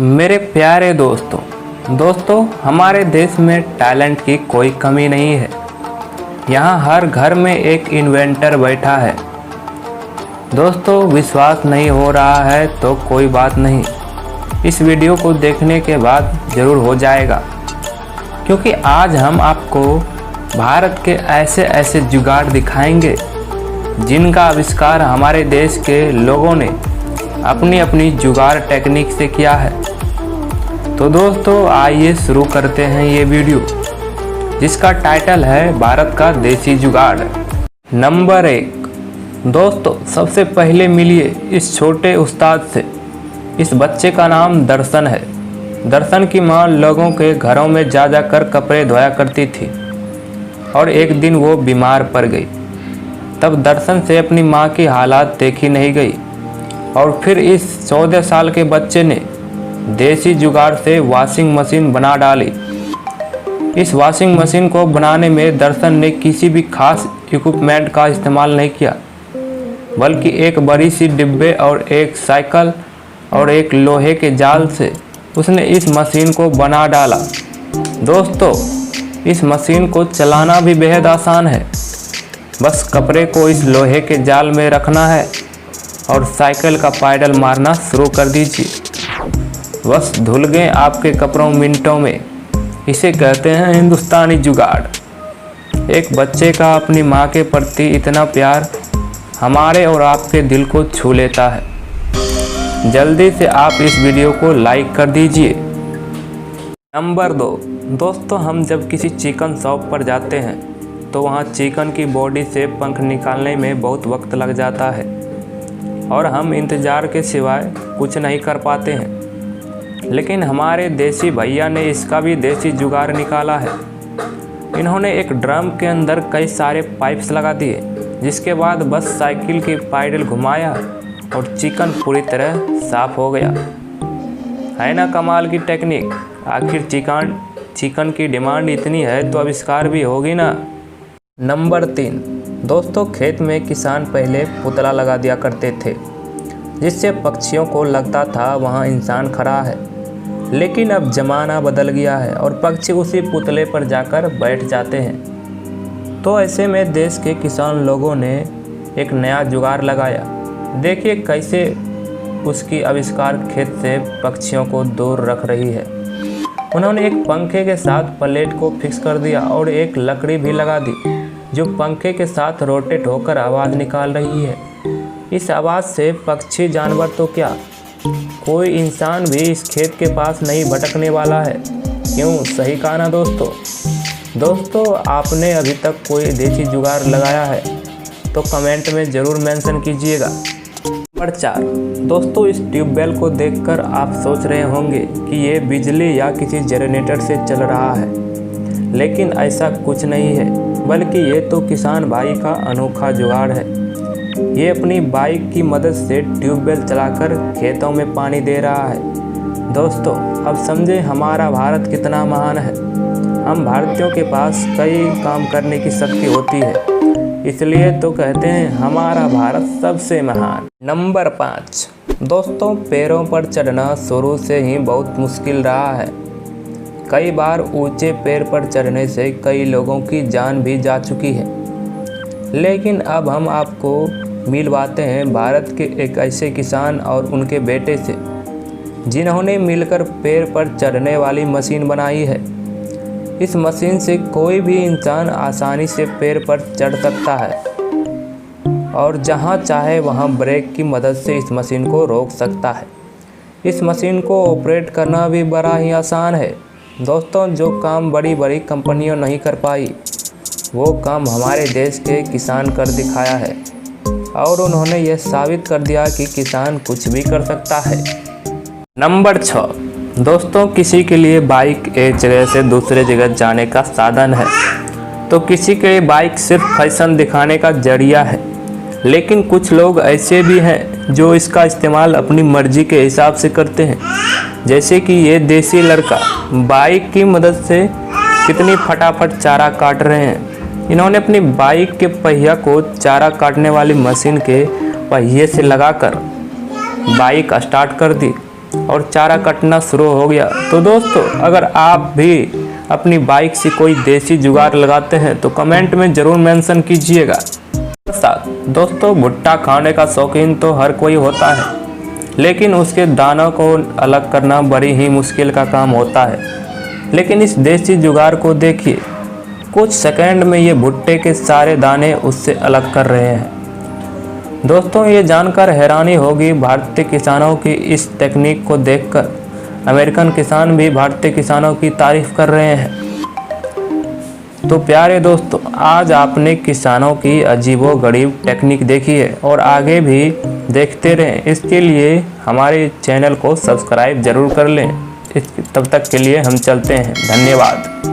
मेरे प्यारे दोस्तों हमारे देश में टैलेंट की कोई कमी नहीं है। यहाँ हर घर में एक इन्वेंटर बैठा है। दोस्तों, विश्वास नहीं हो रहा है तो कोई बात नहीं, इस वीडियो को देखने के बाद ज़रूर हो जाएगा, क्योंकि आज हम आपको भारत के ऐसे ऐसे जुगाड़ दिखाएंगे जिनका आविष्कार हमारे देश के लोगों ने अपनी अपनी जुगाड़ टेक्निक से किया है। तो दोस्तों, आइए शुरू करते हैं ये वीडियो, जिसका टाइटल है भारत का देसी जुगाड़। नंबर 1। दोस्तों, सबसे पहले मिलिए इस छोटे उस्ताद से। इस बच्चे का नाम दर्शन है। दर्शन की माँ लोगों के घरों में जा कर कपड़े धोया करती थी और एक दिन वो बीमार पड़ गई। तब दर्शन से अपनी माँ की हालात देखी नहीं गई और फिर इस 14 साल के बच्चे ने देसी जुगाड़ से वॉशिंग मशीन बना डाली। इस वॉशिंग मशीन को बनाने में दर्शन ने किसी भी खास इक्विपमेंट का इस्तेमाल नहीं किया, बल्कि एक बड़ी सी डिब्बे और एक साइकिल और एक लोहे के जाल से उसने इस मशीन को बना डाला। दोस्तों, इस मशीन को चलाना भी बेहद आसान है। बस कपड़े को इस लोहे के जाल में रखना है और साइकिल का पैडल मारना शुरू कर दीजिए। बस धुल गए आपके कपड़ों मिनटों में। इसे कहते हैं हिंदुस्तानी जुगाड़। एक बच्चे का अपनी माँ के प्रति इतना प्यार हमारे और आपके दिल को छू लेता है। जल्दी से आप इस वीडियो को लाइक कर दीजिए। नंबर 2। दोस्तों, हम जब किसी चिकन शॉप पर जाते हैं तो वहाँ चिकन की बॉडी से पंख निकालने में बहुत वक्त लग जाता है और हम इंतज़ार के सिवाय कुछ नहीं कर पाते हैं। लेकिन हमारे देसी भैया ने इसका भी देसी जुगाड़ निकाला है। इन्होंने एक ड्रम के अंदर कई सारे पाइप्स लगा दिए, जिसके बाद बस साइकिल की पैडल घुमाया और चिकन पूरी तरह साफ हो गया। है ना कमाल की टेक्निक। आखिर चिकन की डिमांड इतनी है तो आविष्कार भी होगी ना। नंबर 3। दोस्तों, खेत में किसान पहले पुतला लगा दिया करते थे, जिससे पक्षियों को लगता था वहाँ इंसान खड़ा है। लेकिन अब ज़माना बदल गया है और पक्षी उसी पुतले पर जाकर बैठ जाते हैं। तो ऐसे में देश के किसान लोगों ने एक नया जुगाड़ लगाया। देखिए कैसे उसकी आविष्कार खेत से पक्षियों को दूर रख रही है। उन्होंने एक पंखे के साथ प्लेट को फिक्स कर दिया और एक लकड़ी भी लगा दी, जो पंखे के साथ रोटेट होकर आवाज़ निकाल रही है। इस आवाज़ से पक्षी जानवर तो क्या, कोई इंसान भी इस खेत के पास नहीं भटकने वाला है। क्यों, सही कहा ना दोस्तों, आपने अभी तक कोई देसी जुगाड़ लगाया है तो कमेंट में ज़रूर मेंशन कीजिएगा। नंबर 4। दोस्तों, इस ट्यूबवेल को देखकर आप सोच रहे होंगे कि ये बिजली या किसी जनरेटर से चल रहा है, लेकिन ऐसा कुछ नहीं है, बल्कि ये तो किसान भाई का अनोखा जुगाड़ है। ये अपनी बाइक की मदद से ट्यूबवेल चलाकर खेतों में पानी दे रहा है। दोस्तों, अब समझे हमारा भारत कितना महान है। हम भारतीयों के पास कई काम करने की शक्ति होती है, इसलिए तो कहते हैं हमारा भारत सबसे महान। नंबर 5। दोस्तों, पैरों पर चढ़ना शुरू से ही बहुत मुश्किल रहा है। कई बार ऊंचे पैर पर चढ़ने से कई लोगों की जान भी जा चुकी है। लेकिन अब हम आपको मिलवाते हैं भारत के एक ऐसे किसान और उनके बेटे से, जिन्होंने मिलकर पैर पर चढ़ने वाली मशीन बनाई है। इस मशीन से कोई भी इंसान आसानी से पैर पर चढ़ सकता है और जहां चाहे वहां ब्रेक की मदद से इस मशीन को रोक सकता है। इस मशीन को ऑपरेट करना भी बड़ा ही आसान है। दोस्तों, जो काम बड़ी बड़ी कंपनियों नहीं कर पाई, वो काम हमारे देश के किसान कर दिखाया है और उन्होंने यह साबित कर दिया कि किसान कुछ भी कर सकता है। नंबर 6। दोस्तों, किसी के लिए बाइक एक जगह से दूसरे जगह जाने का साधन है, तो किसी के लिए बाइक सिर्फ फैशन दिखाने का जरिया है। लेकिन कुछ लोग ऐसे भी हैं जो इसका इस्तेमाल अपनी मर्जी के हिसाब से करते हैं, जैसे कि ये देसी लड़का बाइक की मदद से कितनी फटाफट चारा काट रहे हैं। इन्होंने अपनी बाइक के पहिया को चारा काटने वाली मशीन के पहिए से लगाकर बाइक स्टार्ट कर दी और चारा कटना शुरू हो गया। तो दोस्तों, अगर आप भी अपनी बाइक से कोई देसी जुगाड़ लगाते हैं तो कमेंट में ज़रूर मेंशन कीजिएगा। साथ दोस्तों, भुट्टा खाने का शौकीन तो हर कोई होता है, लेकिन उसके दानों को अलग करना बड़ी ही मुश्किल का काम होता है। लेकिन इस देसी जुगाड़ को देखिए, कुछ सेकंड में ये भुट्टे के सारे दाने उससे अलग कर रहे हैं। दोस्तों, ये जानकर हैरानी होगी भारतीय किसानों की इस तकनीक को देखकर अमेरिकन किसान भी भारतीय किसानों की तारीफ कर रहे हैं। तो प्यारे दोस्तों, आज आपने किसानों की अजीबोगरीब टेक्निक देखी है और आगे भी देखते रहें। इसके लिए हमारे चैनल को सब्सक्राइब जरूर कर लें। तब तक के लिए हम चलते हैं। धन्यवाद।